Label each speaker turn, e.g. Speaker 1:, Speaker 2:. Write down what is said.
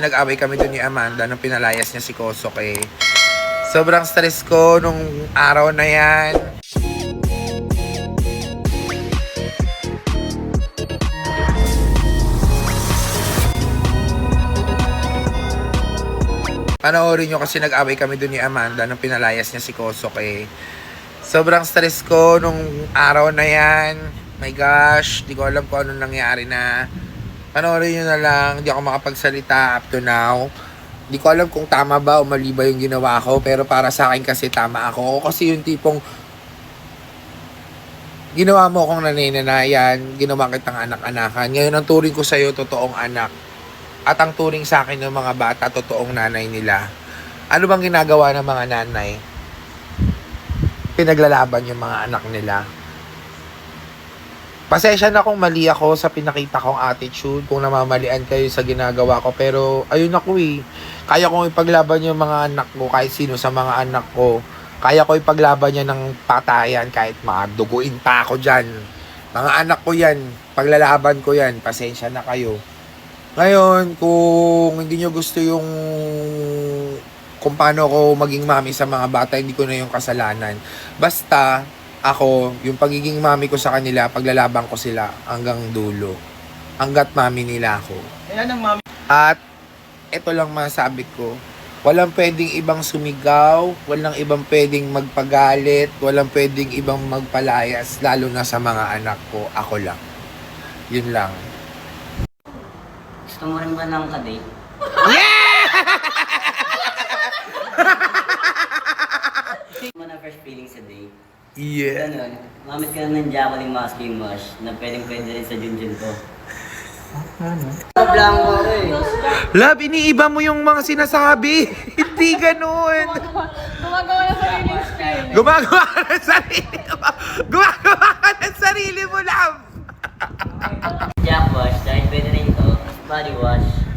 Speaker 1: Nag-away kami doon ni Amanda nung pinalayas niya si Kosok eh. Sobrang stress ko nung araw na yan. Panoorin nyo kasi nag-away kami doon ni Amanda nung pinalayas niya si Kosok eh. Sobrang stress ko nung araw na yan. My gosh, di ko alam kung ano nangyari na. Panoorin nyo na lang, di ako makapagsalita up to now. Di ko alam kung tama ba o mali ba yung ginawa ko, pero para sa akin kasi tama ako. Kasi yung tipong ginawa mo akong naninanayan, ginawa kitang anak-anakan. Ngayon ang turing ko sa'yo, totoong anak. At ang turing sa akin ng mga bata, totoong nanay nila. Ano bang ginagawa ng mga nanay? Pinaglalaban yung mga anak nila. Pasensya na kung mali ako sa pinakita kong attitude, kung namamalian kayo sa ginagawa ko. Pero ayun ako eh. Kaya kong ipaglaban yung mga anak ko, kahit sino sa mga anak ko. Kaya ko ipaglaban yan ng patayan kahit maduguin pa ako dyan. Mga anak ko yan, paglalaban ko yan, pasensya na kayo. Ngayon, kung hindi nyo gusto yung kung paano ko maging mami sa mga bata, hindi ko na yung kasalanan. Basta, ako, yung pagiging mami ko sa kanila, paglalaban ko sila hanggang dulo. Hanggat mami nila ako.
Speaker 2: Ayan ang mami.
Speaker 1: At, ito lang masabi ko. Walang pwedeng ibang sumigaw, walang ibang pwedeng magpagalit, walang pwedeng ibang magpalayas, lalo na sa mga anak ko. Ako lang. Yun lang.
Speaker 3: Gusto mo rin ba ng kadate? Mo na first feeling sa date.
Speaker 1: Yeah.
Speaker 3: Ganun, mamit ka na ng Jacqueline Masking Mash na pwede rin sa Junjun ko. Blanco ko eh.
Speaker 1: Love, iniiba mo yung mga sinasabi. Hindi ganun.
Speaker 4: Gumagawa na sarili style.
Speaker 1: Gumagawa ka ng sarili mo. Gumagawa ka ng sarili mo, love.
Speaker 3: Jack wash, dahil pwede rin ito, body wash.